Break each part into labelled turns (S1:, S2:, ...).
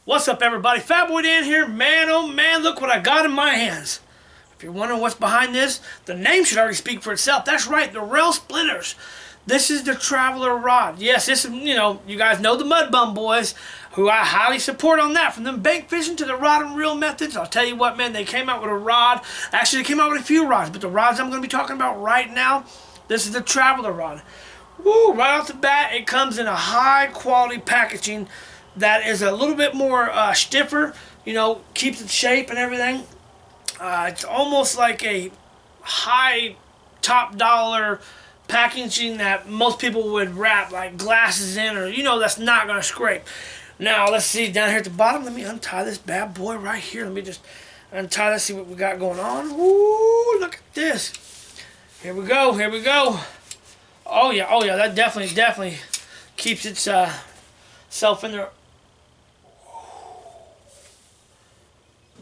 S1: What's up, everybody? Fatboy Dan here. Man, oh man, look what I got in my hands. If you're wondering what's behind this, the name should already speak for itself. That's right, the rail splitters. This is the Traveler rod. Yes, this is, you guys know the MudBum boys, who I highly support on that. From them bank fishing to the rod and reel methods, I'll tell you what, man, they came out with a rod. Actually, they came out with a few rods, but the rods I'm going to be talking about right now, this is the Traveler rod. Woo, right off the bat, it comes in a high quality packaging that is a little bit more stiffer, keeps its shape and everything. It's almost like a high top dollar packaging that most people would wrap like glasses in, or that's not going to scrape. Now let's see down here at the bottom. Let me untie this bad boy right here. Let me just untie this, see what we got going on. Woo, look at this. Here we go, here we go. Oh yeah, that definitely keeps its self in there.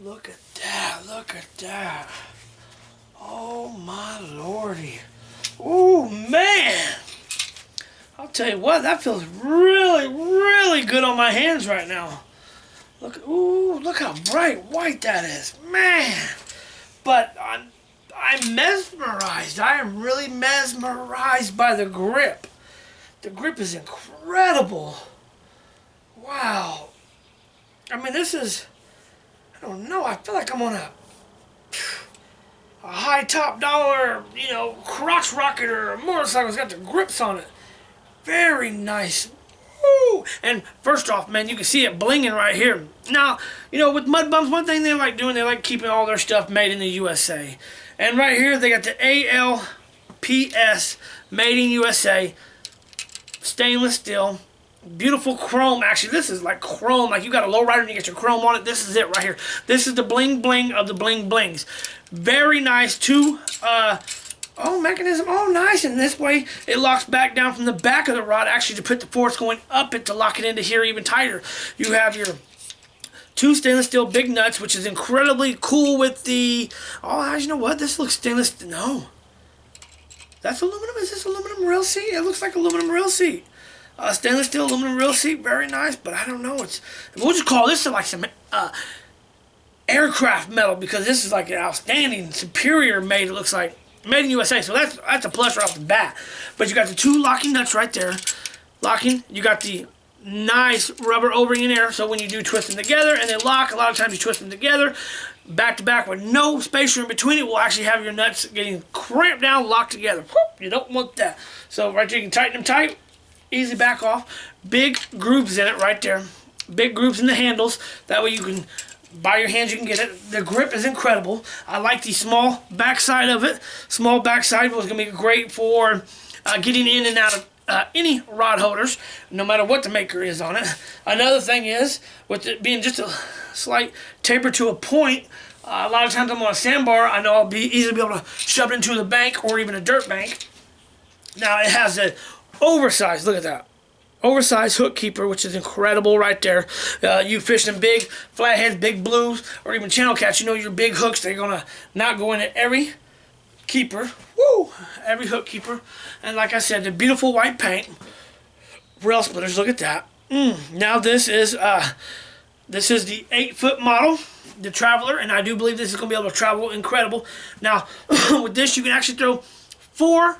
S1: Look at that. Oh my lordy. Ooh, man. I'll tell you what, that feels really good on my hands right now. Look how bright white that is. Man. But I'm mesmerized. I am really mesmerized by the grip. The grip is incredible. Wow. I mean, this is, I don't know, I feel like I'm on a high top dollar, crotch rocket or a motorcycle. It's got the grips on it. Very nice. Woo! And first off, man, you can see it blinging right here. Now, with MudBums, one thing they like doing, they like keeping all their stuff made in the USA. And right here, they got the ALPS, Made in USA, stainless steel. Beautiful chrome. Actually, this is like chrome. Like you got a lowrider and you get your chrome on it. This is it right here. This is the bling bling of the bling blings. Very nice. Mechanism. Oh, nice. And this way it locks back down from the back of the rod. Actually, to put the force going up it to lock it into here even tighter. You have your two stainless steel big nuts, which is incredibly cool with the... Oh, you know what? This looks stainless... No. That's aluminum. Is this aluminum rail seat? It looks like aluminum rail seat. Stainless steel aluminum rail seat, very nice, but I don't know. We'll just call this like some aircraft metal, because this is like an outstanding, superior made. It looks like made in USA, so that's a plus right off the bat. But you got the two locking nuts right there, locking. You got the nice rubber O-ring in there, so when you do twist them together and they lock, a lot of times you twist them together back to back with no spacer in between. It will actually have your nuts getting clamped down, locked together. You don't want that. So right there, you can tighten them tight. Easy back off. Big grooves in it right there. Big grooves in the handles. That way you can, by your hands, you can get it. The grip is incredible. I like the small backside of it. Small backside was going to be great for getting in and out of any rod holders, no matter what the maker is on it. Another thing is, with it being just a slight taper to a point, a lot of times I'm on a sandbar, I know I'll easily be able to shove it into the bank or even a dirt bank. Now it has a oversized, look at that, oversized hook keeper, which is incredible right there. You fishing big flatheads, big blues, or even channel cats, your big hooks, they're gonna not go into every keeper. Woo! Every hook keeper. And like I said, the beautiful white paint, rail splitters. Look at that. Now this is the 8-foot model, the Traveler, and I do believe this is gonna be able to travel incredible. Now with this, you can actually throw 4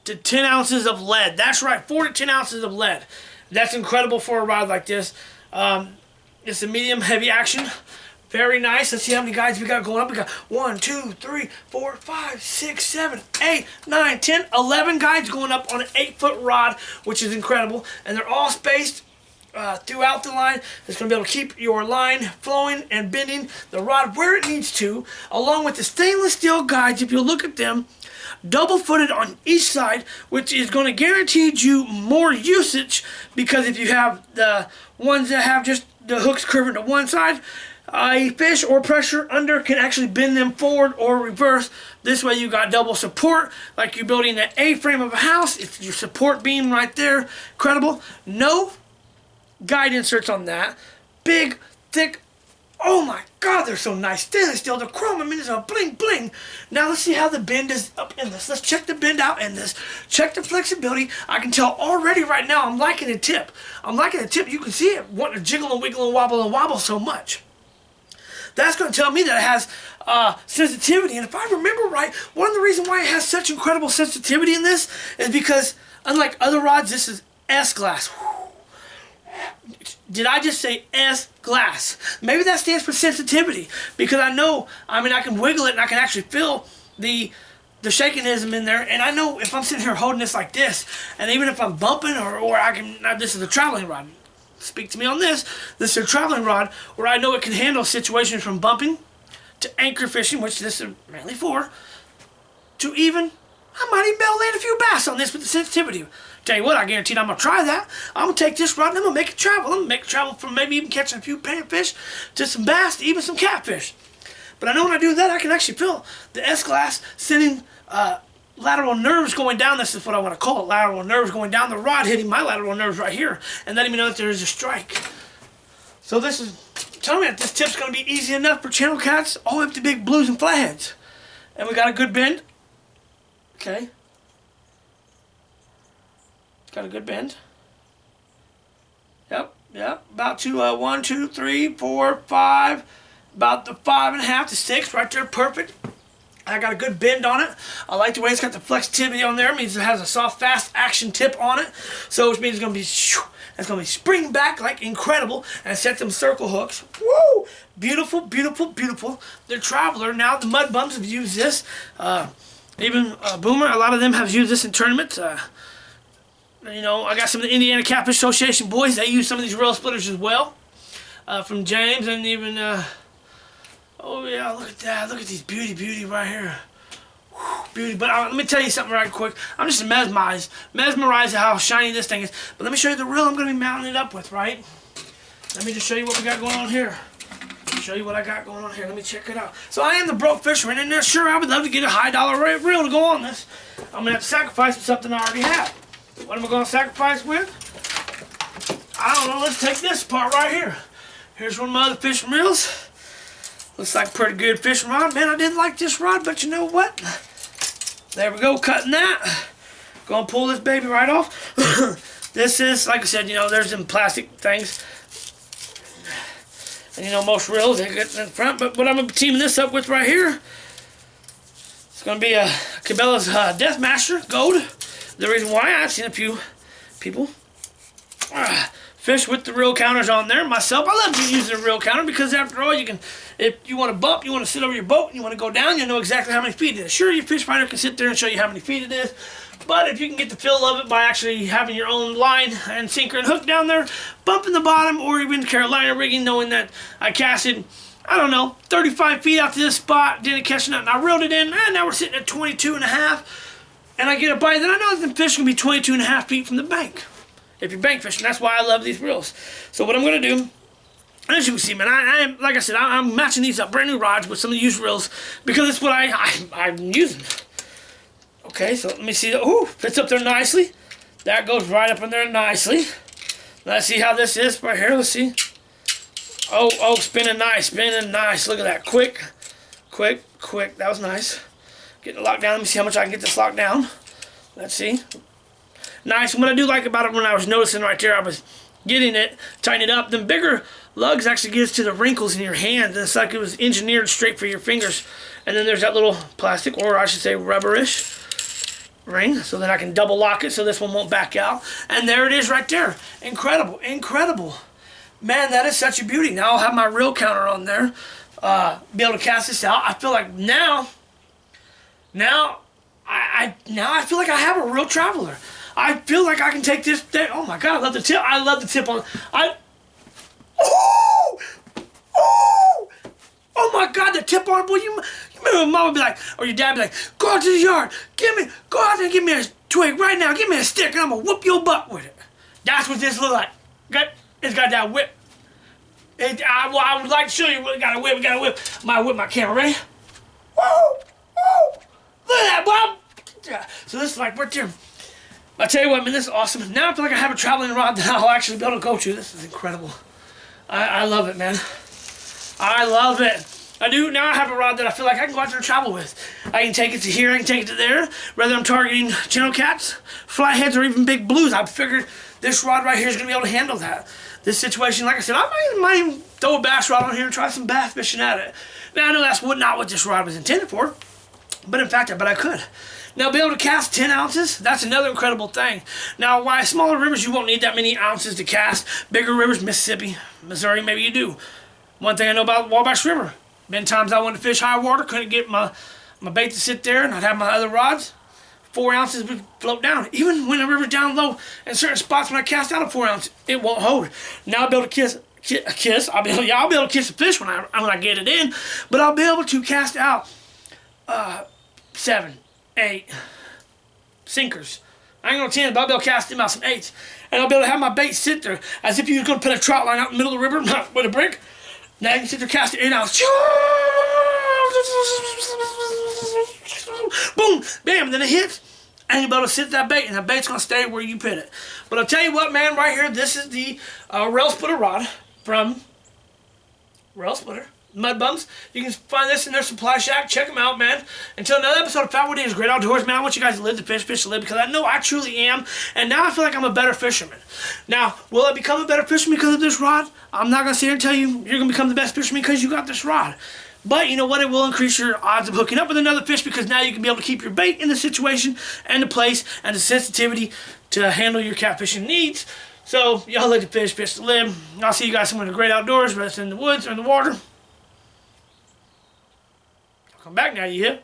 S1: to 10 ounces of lead. That's right, 4 to 10 ounces of lead. That's incredible for a rod like this. It's a medium heavy action. Very nice. Let's see how many guides we got going up. We got 1, 2, 3, 4, 5, 6, 7, 8, 9, 10, 11 guides going up on an 8-foot rod, which is incredible. And they're all spaced throughout the line. It's going to be able to keep your line flowing and bending the rod where it needs to, along with the stainless steel guides. If you look at them, double-footed on each side, which is going to guarantee you more usage, because if you have the ones that have just the hooks curving to one side, a fish or pressure under can actually bend them forward or reverse. This way you got double support, like you're building an A-frame of a house. It's your support beam right there. Incredible. No guide inserts on that. Big, thick Oh my God, they're so nice. Stainless steel, the chrome, I mean, it's a bling bling. Now let's see how the bend is up in this. Let's check the bend out in this. Check the flexibility. I can tell already right now I'm liking the tip. I'm liking the tip. You can see it wanting to jiggle and wiggle and wobble so much. That's going to tell me that it has sensitivity. And if I remember right, one of the reasons why it has such incredible sensitivity in this is because, unlike other rods, this is S-glass. Did I just say S-glass? Maybe that stands for sensitivity, because I know, I mean, I can wiggle it and I can actually feel the shakingism in there. And I know if I'm sitting here holding this like this, and even if I'm bumping or I can, now this is a traveling rod. Speak to me on this. This is a traveling rod where I know it can handle situations from bumping to anchor fishing, which this is mainly for, to even, I might even be able to land a few bass on this with the sensitivity. Tell you what, I guarantee I'm going to try that. I'm going to take this rod and I'm going to make it travel. I'm going to make it travel from maybe even catching a few panfish to some bass to even some catfish. But I know when I do that, I can actually feel the S-glass sending lateral nerves going down. This is what I want to call it, lateral nerves going down the rod, hitting my lateral nerves right here and letting me know that there is a strike. So this is telling me that this tip's going to be easy enough for channel cats all the way up to big blues and flatheads. And we got a good bend. Okay. Got a good bend. Yep. About to 1, 2, 3, 4, 5. About the 5.5 to 6 right there. Perfect. I got a good bend on it. I like the way it's got the flexibility on there. It means it has a soft, fast action tip on it. So which means it's gonna be spring back like incredible and set them circle hooks. Woo! Beautiful, beautiful, beautiful. The Traveler. Now the MudBums have used this. Even Boomer, a lot of them have used this in tournaments. You know, I got some of the Indiana Catfish Association boys. They use some of these rail splitters as well. From James and even, oh yeah, look at that. Look at these beauty right here. Whew, beauty. But let me tell you something right quick. I'm just mesmerized at how shiny this thing is. But let me show you the reel I'm going to be mounting it up with, right? Let me just show you what we got going on here. Show you what I got going on here. Let me check it out. So I am the broke fisherman, and sure, I would love to get a high dollar reel to go on this. I'm going to have to sacrifice with something I already have. What am I going to sacrifice with? I don't know. Let's take this part right here. Here's one of my other fishing reels. Looks like a pretty good fishing rod. Man, I didn't like this rod, but you know what? There we go, cutting that. Gonna pull this baby right off. This is, like I said, you know, there's them plastic things. And you know, most reels, they get in front. But what I'm gonna be teaming this up with right here, it's gonna be a Cabela's Death Master Gold. The reason why, I've seen a few people fish with the reel counters on there. Myself, I love using a reel counter because after all, you can, if you want to bump, you want to sit over your boat, and you want to go down, you know exactly how many feet it is. Sure, your fish finder can sit there and show you how many feet it is, but if you can get the feel of it by actually having your own line and sinker and hook down there, bumping the bottom, or even Carolina rigging, knowing that I casted, I don't know, 35 feet out to this spot, didn't catch nothing, I reeled it in, and now we're sitting at 22.5, and I get a bite, then I know that the fish can be 22.5 feet from the bank. If you're bank fishing, that's why I love these reels. So what I'm going to do, as you can see, man, I like I said, I'm matching these up, brand new rods with some of the used reels because it's what I'm using. Okay, so let me see. Ooh, fits up there nicely. That goes right up in there nicely. Let's see how this is right here. Let's see. Oh, spinning nice. Look at that. Quick. That was nice. Getting it locked down. Let me see how much I can get this locked down. Let's see. Nice. And what I do like about it, when I was noticing right there, I was getting it, tightening it up. The bigger lugs actually gets to the wrinkles in your hand. It's like it was engineered straight for your fingers. And then there's that little plastic, or I should say rubberish ring, so that I can double lock it so this one won't back out. And there it is right there. Incredible. Man, that is such a beauty. Now I'll have my reel counter on there. Be able to cast this out. I feel like now I feel like I have a real Traveler. I feel like I can take this thing. Oh my God, I love the tip. I love the tip on. Oh my God, the tip on it, boy. You remember Mama would be like, or your dad would be like, go out to the yard, go out there and give me a twig right now. Give me a stick, and I'm gonna whoop your butt with it. That's what this looks like. It's got that whip. I would like to show you what it got a whip. I'm gonna whip my camera. Ready? Whoa! Look at that, Bob. Yeah. So this is like right there. I tell you what, man, this is awesome. Now I feel like I have a traveling rod that I'll actually be able to go to. This is incredible. I love it, man. I love it. I do. Now I have a rod that I feel like I can go out there and travel with. I can take it to here, I can take it to there. Whether I'm targeting channel cats, flatheads, or even big blues, I figured this rod right here is going to be able to handle that. This situation, like I said, I might throw a bass rod on here and try some bass fishing at it. Now I know that's not what this rod was intended for, but in fact, I could. Now, be able to cast 10 ounces, that's another incredible thing. Now, why smaller rivers, you won't need that many ounces to cast. Bigger rivers, Mississippi, Missouri, maybe you do. One thing I know about Wabash River, been times I wanted to fish high water, couldn't get my bait to sit there, and I'd have my other rods. 4 ounces would float down. Even when the river's down low, in certain spots when I cast out a 4 ounce, it won't hold. Now I'll be able to kiss. I'll be able to kiss a fish when I get it in, but I'll be able to cast out 7, 8 sinkers. I ain't gonna 10, but I'll be able to cast them out some 8s. And I'll be able to have my bait sit there as if you were gonna put a trout line out in the middle of the river with a brick. Now you can sit there, cast it 8 ounce. Boom, bam, then it hits. And you'll be able to sit that bait, and that bait's gonna stay where you put it. But I'll tell you what, man, right here, this is the rail splitter rod from Rail Splitter. MudBums. You can find this in their supply shack. Check them out, man. Until another episode of Fat Wood Days Great Outdoors, man, I want you guys to live the fish to live, because I know I truly am, and now I feel like I'm a better fisherman. Now, will I become a better fisherman because of this rod? I'm not going to sit here and tell you you're going to become the best fisherman because you got this rod. But you know what? It will increase your odds of hooking up with another fish, because now you can be able to keep your bait in the situation and the place and the sensitivity to handle your catfishing needs. So, y'all live the fish to live. I'll see you guys somewhere in the great outdoors, whether it's in the woods or in the water. Come back now, you hear?